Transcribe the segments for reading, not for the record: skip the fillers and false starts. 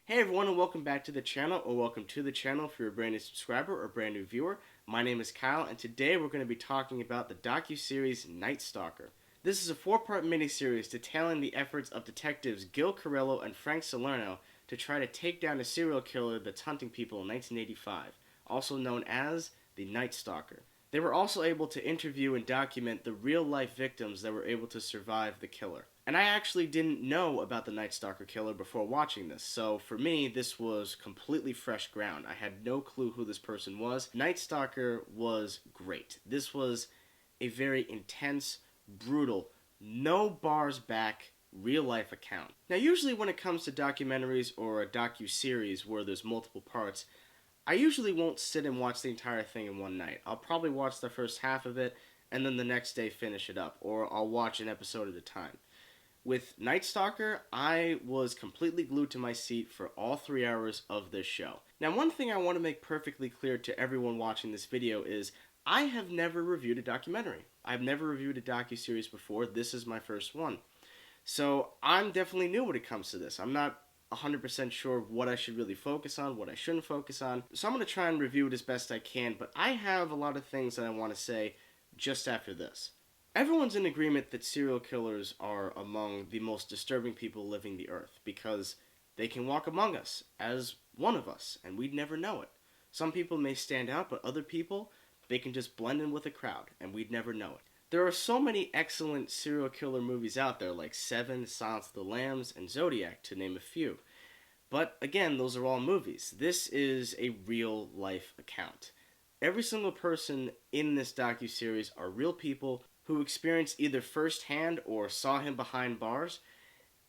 Hey everyone, and welcome back to the channel, or welcome to the channel if you're a brand new subscriber or brand new viewer. My name is Kyle, and today we're going to be talking about the docu-series Night Stalker. This is a four-part miniseries detailing the efforts of detectives Gil Carrillo and Frank Salerno to try to take down a serial killer that's hunting people in 1985, also known as the Night Stalker. They were also able to interview and document the real-life victims that were able to survive the killer. And I actually didn't know about the Night Stalker killer before watching this, so for me, this was completely fresh ground. I had no clue who this person was. Night Stalker was great. This was a very intense, brutal, no bars back, real-life account. Now, usually when it comes to documentaries or a docu-series where there's multiple parts, I usually won't sit and watch the entire thing in one night. I'll probably watch the first half of it, and then the next day finish it up, or I'll watch an episode at a time. With Night Stalker, I was completely glued to my seat for all 3 hours of this show. Now, one thing I want to make perfectly clear to everyone watching this video is I have never reviewed a documentary. I've never reviewed a docuseries before. This is my first one. So I'm definitely new when it comes to this. I'm not 100% sure what I should really focus on, what I shouldn't focus on. So I'm going to try and review it as best I can, but I have a lot of things that I want to say just after this. Everyone's in agreement that serial killers are among the most disturbing people living the earth because they can walk among us as one of us and we'd never know it. Some people may stand out, but other people, they can just blend in with the crowd and we'd never know it. There are so many excellent serial killer movies out there like Seven, Silence of the Lambs, and Zodiac, to name a few. But again, those are all movies. This is a real life account. Every single person in this docuseries are real people who experienced either firsthand or saw him behind bars,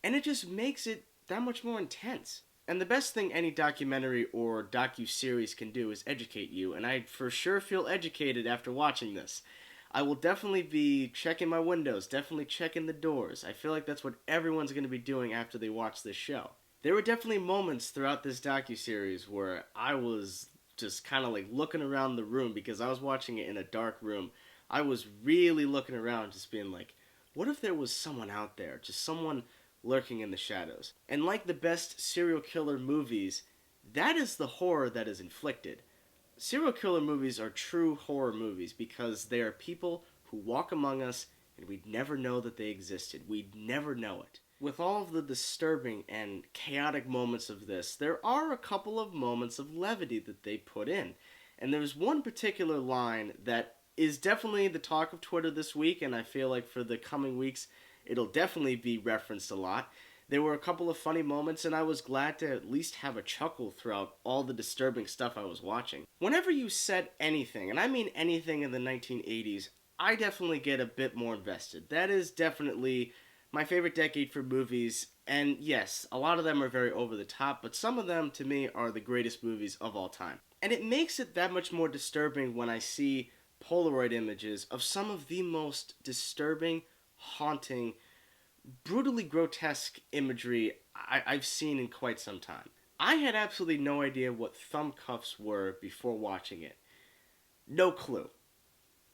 and it just makes it that much more intense. And the best thing any documentary or docu-series can do is educate you, and I for sure feel educated after watching this. I will definitely be checking my windows, definitely checking the doors. I feel like that's what everyone's going to be doing after they watch this show. There were definitely moments throughout this docu-series where I was just kind of like looking around the room because I was watching it in a dark room. I was really looking around, just being like, what if there was someone out there, just someone lurking in the shadows? And like the best serial killer movies, that is the horror that is inflicted. Serial killer movies are true horror movies because they are people who walk among us and we'd never know that they existed. We'd never know it. With all of the disturbing and chaotic moments of this, there are a couple of moments of levity that they put in. And there's one particular line that is definitely the talk of Twitter this week, and I feel like for the coming weeks, it'll definitely be referenced a lot. There were a couple of funny moments, and I was glad to at least have a chuckle throughout all the disturbing stuff I was watching. Whenever you set anything, and I mean anything in the 1980s, I definitely get a bit more invested. That is definitely my favorite decade for movies, and yes, a lot of them are very over the top, but some of them, to me, are the greatest movies of all time. And it makes it that much more disturbing when I see Polaroid images of some of the most disturbing, haunting, brutally grotesque imagery I've seen in quite some time. I had absolutely no idea what thumb cuffs were before watching it. No clue.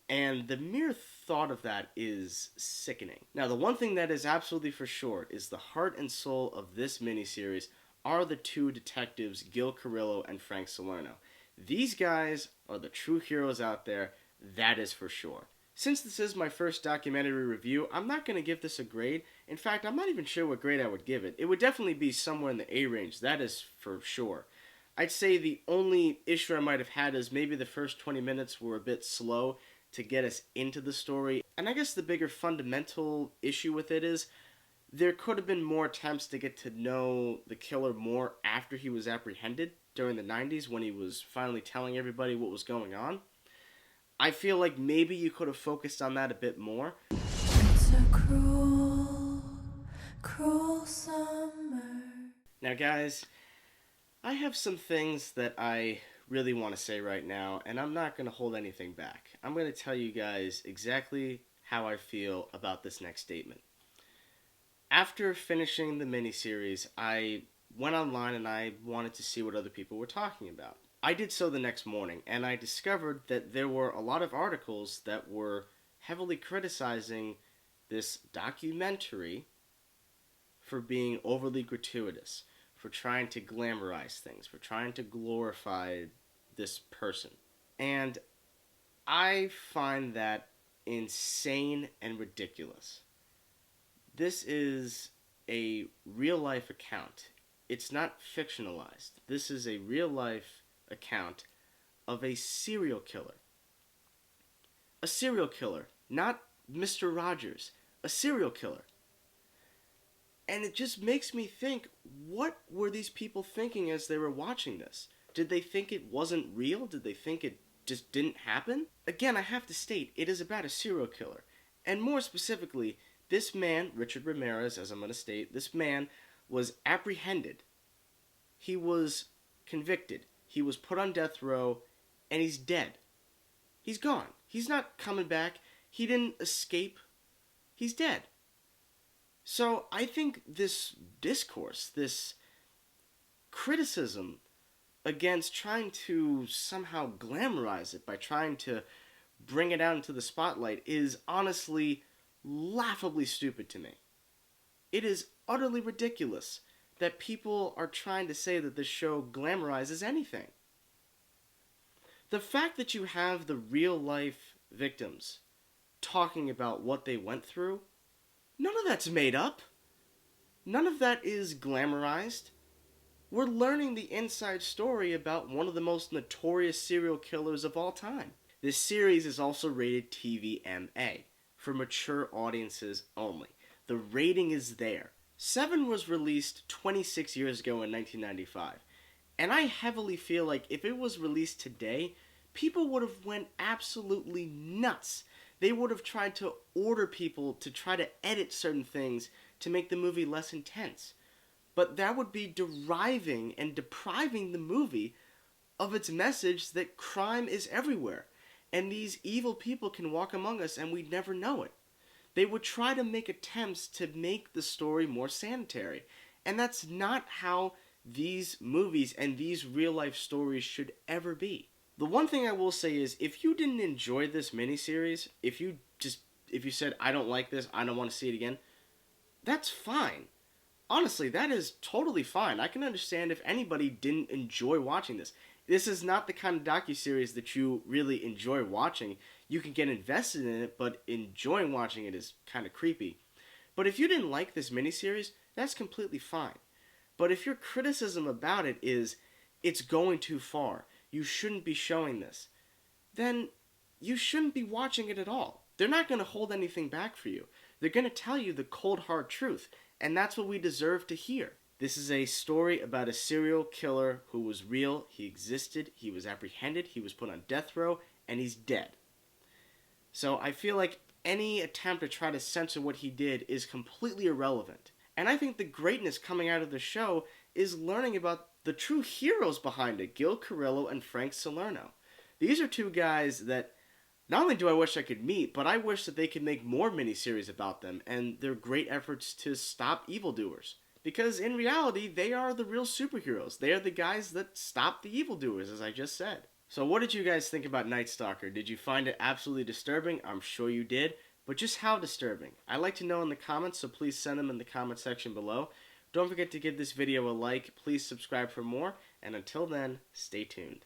And the mere thought of that is sickening. Now, the one thing that is absolutely for sure is the heart and soul of this miniseries are the two detectives, Gil Carrillo and Frank Salerno. These guys are the true heroes out there. That is for sure. Since this is my first documentary review, I'm not going to give this a grade. In fact, I'm not even sure what grade I would give it. It would definitely be somewhere in the A range, that is for sure. I'd say the only issue I might have had is maybe the first 20 minutes were a bit slow to get us into the story. And I guess the bigger fundamental issue with it is there could have been more attempts to get to know the killer more after he was apprehended during the 90s when he was finally telling everybody what was going on. I feel like maybe you could have focused on that a bit more. It's a cruel, cruel summer. Now, guys, I have some things that I really want to say right now, and I'm not going to hold anything back. I'm going to tell you guys exactly how I feel about this next statement. After finishing the miniseries, I went online and I wanted to see what other people were talking about. I did so the next morning, and I discovered that there were a lot of articles that were heavily criticizing this documentary for being overly gratuitous, for trying to glamorize things, for trying to glorify this person. And I find that insane and ridiculous. This is a real life account. It's not fictionalized. This is a real life account of a serial killer. A serial killer, not Mr. Rogers, a serial killer. And it just makes me think, what were these people thinking as they were watching this? Did they think it wasn't real? Did they think it just didn't happen? Again, I have to state, it is about a serial killer. And more specifically, this man, Richard Ramirez, as I'm going to state, this man was apprehended. He was convicted. He was put on death row, and he's dead. He's gone. He's not coming back. He didn't escape. He's dead. So I think this discourse, this criticism against trying to somehow glamorize it by trying to bring it out into the spotlight is honestly laughably stupid to me. It is utterly ridiculous that people are trying to say that this show glamorizes anything. The fact that you have the real life victims talking about what they went through, none of that's made up. None of that is glamorized. We're learning the inside story about one of the most notorious serial killers of all time. This series is also rated TVMA, for mature audiences only. The rating is there. Seven was released 26 years ago in 1995. And I heavily feel like if it was released today, people would have went absolutely nuts. They would have tried to order people to try to edit certain things to make the movie less intense. But that would be deriving and depriving the movie of its message that crime is everywhere. And these evil people can walk among us and we'd never know it. They would try to make attempts to make the story more sanitary. And that's not how these movies and these real life stories should ever be. The one thing I will say is, if you didn't enjoy this miniseries, if you said, I don't like this, I don't want to see it again, that's fine. Honestly, that is totally fine. I can understand if anybody didn't enjoy watching this. This is not the kind of docuseries that you really enjoy watching. You can get invested in it, but enjoying watching it is kind of creepy. But if you didn't like this miniseries, that's completely fine. But if your criticism about it is, it's going too far, you shouldn't be showing this, then you shouldn't be watching it at all. They're not going to hold anything back for you. They're going to tell you the cold hard truth, and that's what we deserve to hear. This is a story about a serial killer who was real, he existed, he was apprehended, he was put on death row, and he's dead. So I feel like any attempt to try to censor what he did is completely irrelevant. And I think the greatness coming out of the show is learning about the true heroes behind it, Gil Carrillo and Frank Salerno. These are two guys that not only do I wish I could meet, but I wish that they could make more miniseries about them and their great efforts to stop evildoers. Because in reality, they are the real superheroes. They are the guys that stop the evildoers, as I just said. So what did you guys think about Night Stalker? Did you find it absolutely disturbing? I'm sure you did. But just how disturbing? I'd like to know in the comments, so please send them in the comment section below. Don't forget to give this video a like, please subscribe for more, and until then, stay tuned.